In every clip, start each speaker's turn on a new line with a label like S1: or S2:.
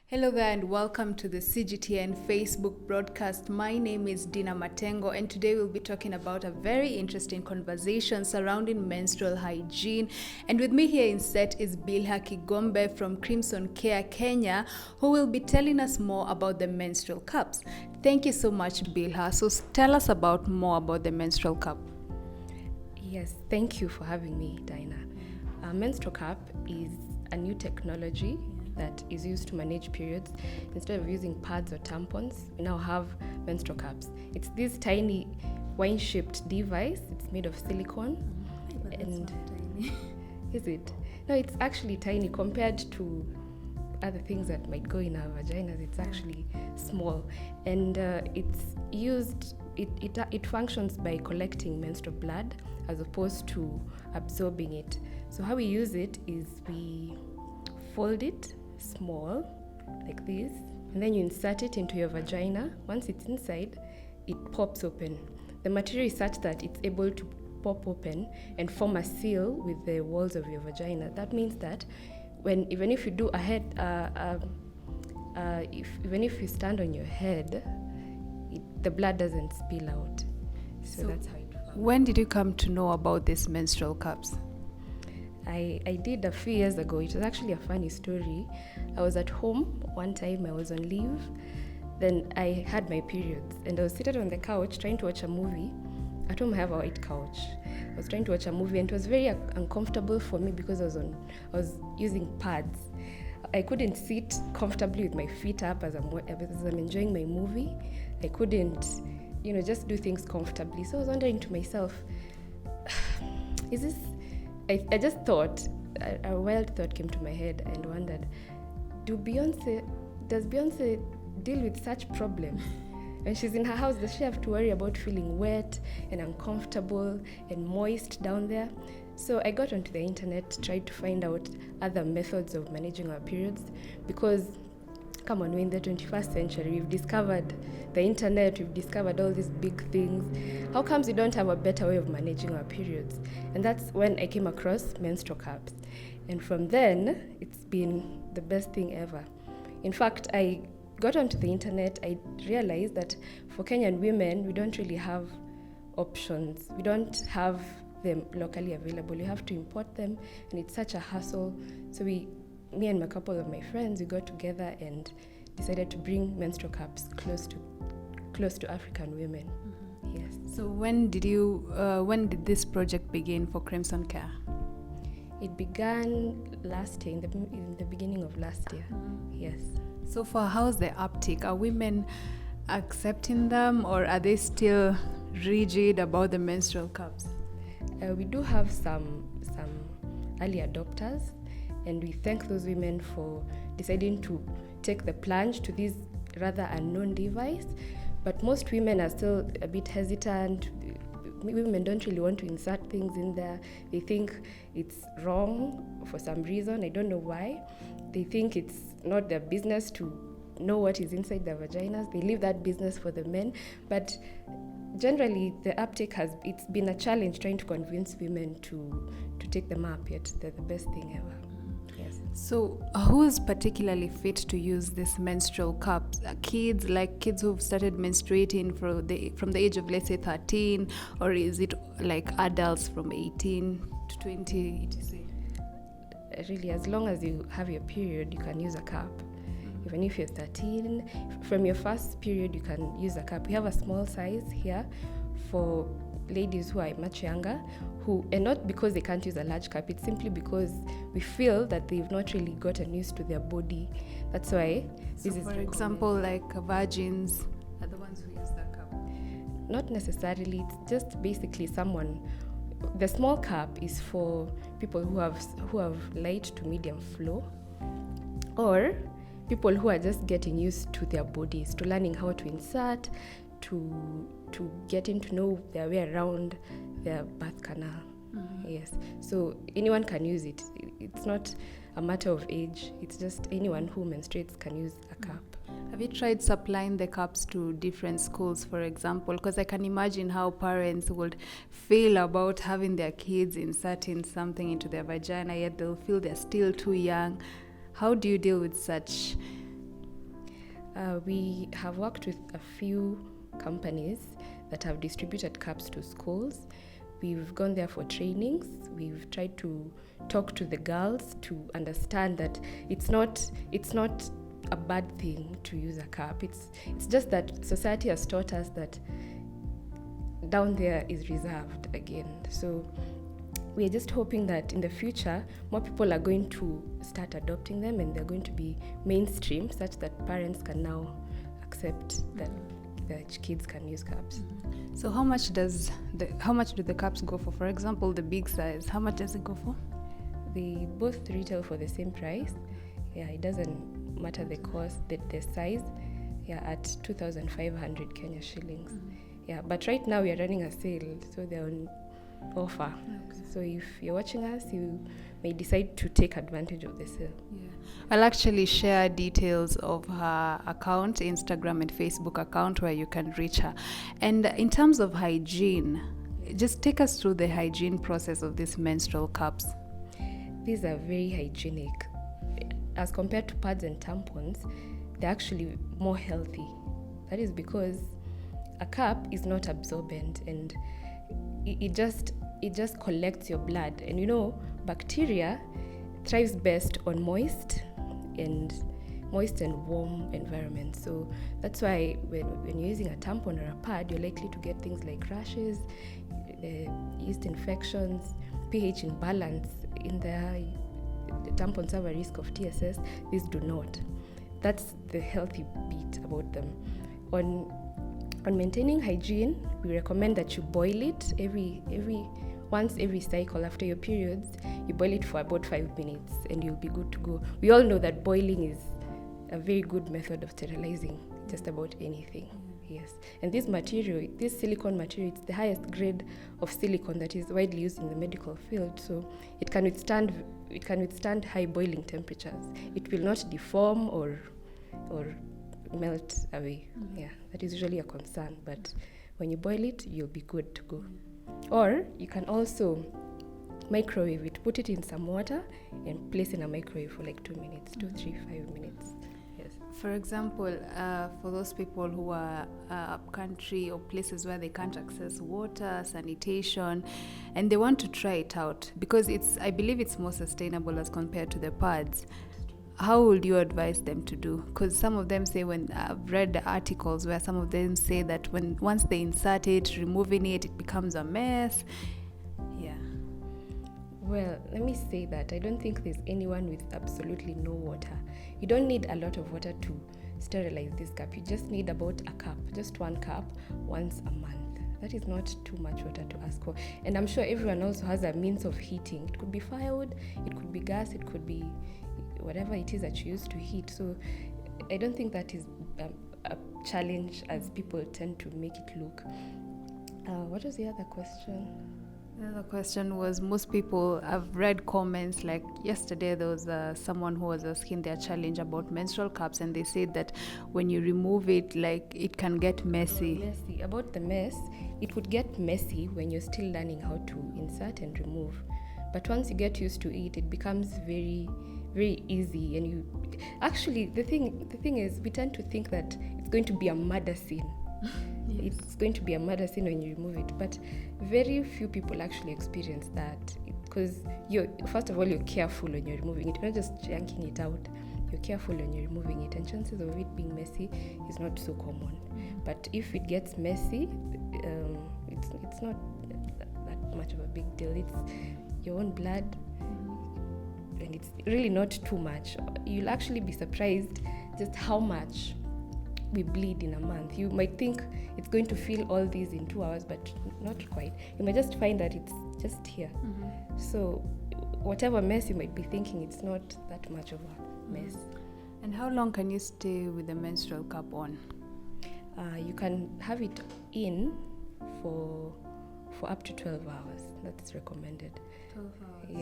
S1: Hello there and welcome to the CGTN Facebook broadcast. My name is Dina Matengo and today we'll be talking about a very interesting conversation surrounding menstrual hygiene. And with me here in set is Bilha Kigombe from Crimson Care Kenya, who will be telling us more about the menstrual cups. Thank you so much, Bilha. So tell us more about the menstrual cup.
S2: Yes, thank you for having me, Dina. A menstrual cup is a new technology that is used to manage periods. Instead of using pads or tampons, we now have menstrual cups. It's this tiny wine-shaped device. It's made of silicone.
S1: But that's not tiny.
S2: Is it? No, it's actually tiny compared to other things that might go in our vaginas. It's actually small, and it's used. It functions by collecting menstrual blood as opposed to absorbing it. So how we use it is we fold it small like this, and then you insert it into your vagina. Once it's inside, it pops open. The material is such that it's able to pop open and form a seal with the walls of your vagina. That means that even if you do a head, even if you stand on your head, the blood doesn't spill out. So that's how it works.
S1: When did you come to know about these menstrual cups?
S2: I did a few years ago. It was actually a funny story. I was at home one time, I was on leave. Then I had my periods and I was seated on the couch trying to watch a movie. At home I have a white couch. I was trying to watch a movie and it was very uncomfortable for me because I was using pads. I couldn't sit comfortably with my feet up as I'm enjoying my movie. I couldn't, just do things comfortably. So I was wondering to myself, is this... I just thought, a wild thought came to my head and wondered, does Beyonce deal with such problems? When she's in her house, does she have to worry about feeling wet and uncomfortable and moist down there? So I got onto the internet, tried to find out other methods of managing our periods, because come on, we're in the 21st century. We've discovered the internet, we've discovered all these big things. How comes we don't have a better way of managing our periods? And that's when I came across menstrual cups. And from then, it's been the best thing ever. In fact, I got onto the internet, I realized that for Kenyan women, we don't really have options. We don't have them locally available. You have to import them, and it's such a hassle. So me and a couple of my friends, we got together and decided to bring menstrual cups close to African women. Mm-hmm. Yes.
S1: So when did this project begin for Crimson Care?
S2: It began last year, in the beginning of last year. Mm-hmm. Yes.
S1: So far, how's the uptake? Are women accepting them, or are they still rigid about the menstrual cups?
S2: We do have some early adopters, and we thank those women for deciding to take the plunge to this rather unknown device. But most women are still a bit hesitant. Women don't really want to insert things in there. They think it's wrong for some reason. I don't know why. They think it's not their business to know what is inside their vaginas. They leave that business for the men. But generally, the uptake it's been a challenge trying to convince women to take them up, yet they're the best thing ever. Yes.
S1: So who is particularly fit to use this menstrual cups? Kids who've started menstruating from the age of, let's say, 13, or is it like adults from 18 to 20, etc.?
S2: Really, as long as you have your period, you can use a cup. Even if you're 13, from your first period, you can use a cup. We have a small size here for ladies who are much younger, and not because they can't use a large cup, it's simply because we feel that they've not really gotten used to their body. That's why this is,
S1: for example, like virgins are the ones who use that cup.
S2: Not necessarily. It's just basically the small cup is for people who have light to medium flow, or people who are just getting used to their bodies, to learning how to insert, to getting to know their way around their birth canal. Mm-hmm. Yes. So anyone can use it. It's not a matter of age. It's just anyone who menstruates can use a cup.
S1: Have you tried supplying the cups to different schools, for example? Because I can imagine how parents would feel about having their kids inserting something into their vagina, yet they'll feel they're still too young. How do you deal with such
S2: We have worked with a few companies that have distributed cups to schools. We've gone there for trainings. We've tried to talk to the girls to understand that it's not a bad thing to use a cup. It's just that society has taught us that down there is reserved again. So we're just hoping that in the future, more people are going to start adopting them, and they're going to be mainstream, such that parents can now accept that their kids can use cups.
S1: So how much do the cups go for? For example, the big size, how much does it go for?
S2: They both retail for the same price. Yeah, it doesn't matter the cost, the size. Yeah, at 2,500 Kenya shillings. Yeah, but right now we are running a sale, so they're on offer. Okay. So if you're watching us, you may decide to take advantage of the sale.
S1: Yeah. I'll actually share details of her account, Instagram and Facebook account, where you can reach her. And in terms of hygiene, just take us through the hygiene process of these menstrual cups.
S2: These are very hygienic. As compared to pads and tampons, they're actually more healthy. That is because a cup is not absorbent, and it just collects your blood. And bacteria thrives best on moist and warm environments. So that's why when you're using a tampon or a pad, you're likely to get things like rashes, yeast infections, pH imbalance in there. The tampons have a risk of TSS. These do not. That's the healthy bit about them. On maintaining hygiene, we recommend that you boil it once every cycle after your periods. You boil it for about 5 minutes and you'll be good to go. We all know that boiling is a very good method of sterilizing just about anything. Yes. And this silicone material, it's the highest grade of silicone that is widely used in the medical field. So it can withstand high boiling temperatures. It will not deform or melt away. Yeah, that is usually a concern, but when you boil it, you'll be good to go. Or you can also microwave it, put it in some water and place in a microwave for like 2 minutes, 2, 3, 5 minutes. Yes.
S1: For example, for those people who are up country or places where they can't access water, sanitation, and they want to try it out because I believe it's more sustainable as compared to the pads. How would you advise them to do? Because some of them say, when I've read the articles where some of them say that once they insert it, removing it becomes a mess. Yeah.
S2: Well, let me say that I don't think there's anyone with absolutely no water. You don't need a lot of water to sterilize this cup. You just need about a cup, just 1 cup once a month. That is not too much water to ask for. And I'm sure everyone also has a means of heating. It could be firewood, it could be gas, it could be whatever it is that you use to heat. So I don't think that is a challenge as people tend to make it look. What was the other question?
S1: The other question was, most people, I've read comments like yesterday there was someone who was asking their challenge about menstrual cups, and they said that when you remove it, like, it can get messy.
S2: About the mess, it would get messy when you're still learning how to insert and remove. But once you get used to it, it becomes very, very easy. And the thing is, we tend to think that it's going to be a murder scene. Yes. It's going to be a murder scene when you remove it, but very few people actually experience that, because first of all, you're careful when you're removing it. You're not just yanking it out. You're careful when you're removing it, and chances of it being messy is not so common. But if it gets messy, it's not that much of a big deal. It's your own blood, and it's really not too much. You'll actually be surprised just how much we bleed in a month. You might think it's going to feel all these in 2 hours, but not quite. You might just find that it's just here. So whatever mess you might be thinking, it's not that much of a mess.
S1: And how long can you stay with the menstrual cup on?
S2: You can have it in for up to 12 hours. That's recommended.
S1: 12 hours?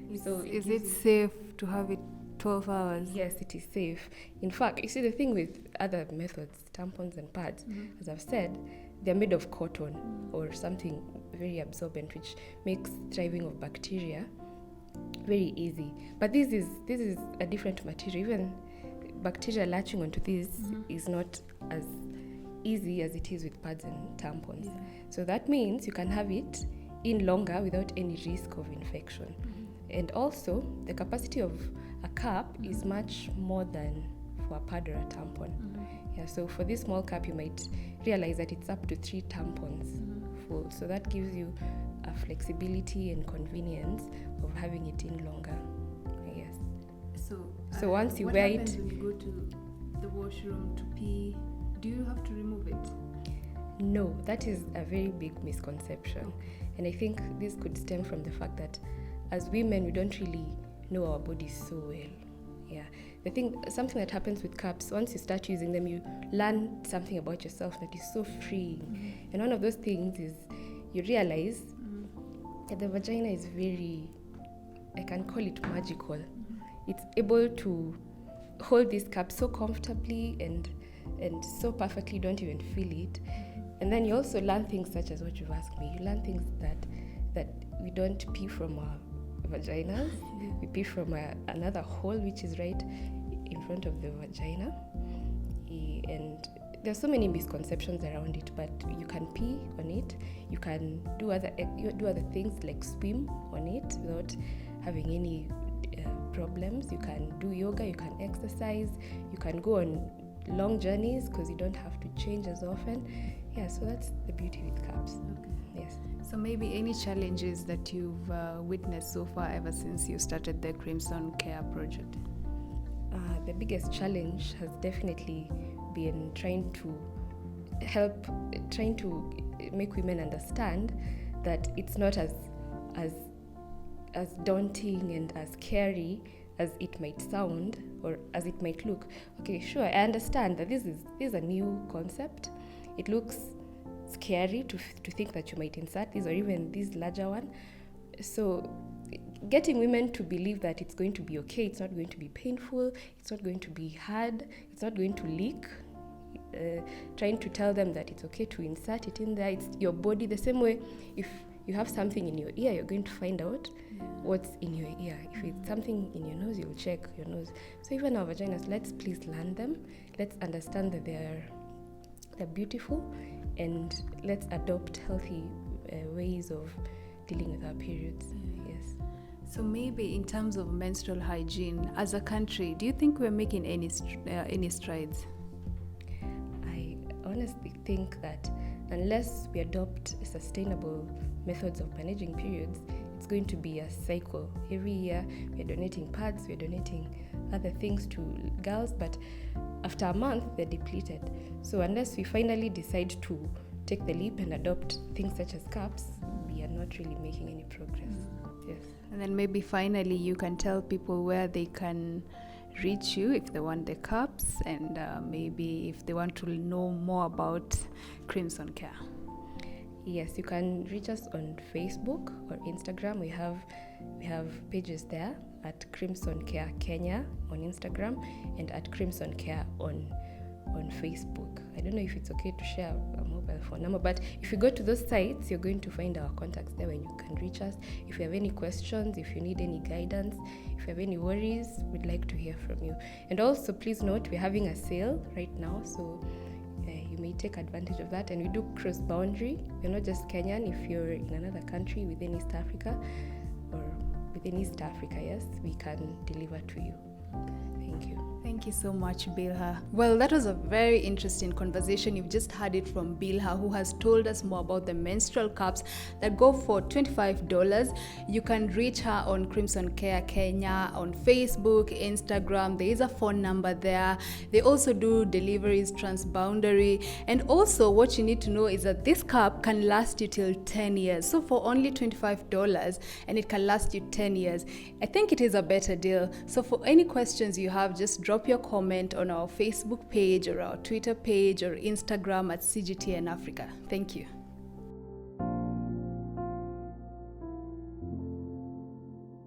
S2: Yes.
S1: So is it safe to have it 12 hours?
S2: Yes, it is safe. In fact, you see, the thing with other methods, tampons and pads, as I've said, they're made of cotton or something very absorbent, which makes thriving of bacteria very easy. But this is a different material. Even bacteria latching onto this is not as easy as it is with pads and tampons. So that means you can have it in longer without any risk of infection. And also, the capacity of a cup is much more than for a pad or a tampon. Yeah, so for this small cup, you might realize that it's up to 3 tampons full. So that gives you a flexibility and convenience of having it in longer. Yes. So once you wear it,
S1: what happens when you go to the washroom to pee? Do you have to remove it?
S2: No, that is a very big misconception. And I think this could stem from the fact that as women, we don't really know our bodies so well. Yeah. I think something that happens with cups, once you start using them, you learn something about yourself that is so freeing. And one of those things is you realize that the vagina is very, I can call it magical. It's able to hold this cup so comfortably and so perfectly, you don't even feel it. And then you also learn things such as what you've asked me. You learn things that we don't pee from our vaginas. We pee from another hole which is right in front of the vagina. And there's so many misconceptions around it, but you can pee on it. You can do other things like swim on it without having any problems. You can do yoga, you can exercise, you can go on long journeys because you don't have to change as often. Yeah, so that's the beauty with cups. Yes.
S1: So maybe any challenges that you've witnessed so far ever since you started the Crimson Care project?
S2: The biggest challenge has definitely been trying to make women understand that it's not as daunting and as scary as it might sound or as it might look. Okay, sure, I understand that this is a new concept. It looks scary to think that you might insert this or even this larger one. So getting women to believe that it's going to be okay, it's not going to be painful, it's not going to be hard, it's not going to leak. Trying to tell them that it's okay to insert it in there. It's your body. The same way, if you have something in your ear, you're going to find out what's in your ear. If it's something in your nose, you'll check your nose. So even our vaginas, let's please learn them. Let's understand that they're beautiful, and let's adopt healthy ways of dealing with our periods. Yes.
S1: So maybe in terms of menstrual hygiene, as a country, do you think we're making any strides?
S2: I honestly think that unless we adopt sustainable methods of managing periods, it's going to be a cycle. Every year we're donating pads, we're donating other things to girls, but after a month they're depleted. So unless we finally decide to take the leap and adopt things such as cups, we are not really making any progress. Yes.
S1: And then maybe finally you can tell people where they can reach you if they want the cups, and maybe if they want to know more about Crimson Care.
S2: Yes, you can reach us on Facebook or Instagram. We have pages there at Crimson Care Kenya on Instagram and at Crimson Care on Facebook. I don't know if it's okay to share a mobile phone number, but if you go to those sites, you're going to find our contacts there when you can reach us. If you have any questions, if you need any guidance, if you have any worries, we'd like to hear from you. And also, please note, we're having a sale right now, so you may take advantage of that. And we do cross-boundary. We're not just Kenyan. If you're in another country within East Africa, yes, we can deliver to you. Thank you.
S1: Thank you so much, Bilha. Well, that was a very interesting conversation. You've just heard it from Bilha, who has told us more about the menstrual cups that go for $25. You can reach her on Crimson Care Kenya on Facebook, Instagram. There is a phone number there. They also do deliveries transboundary. And also what you need to know is that this cup can last you till 10 years. So for only $25, and it can last you 10 years. I think it is a better deal. So for any questions you have, just drop your comment on our Facebook page or our Twitter page or Instagram at CGTN Africa. Thank you.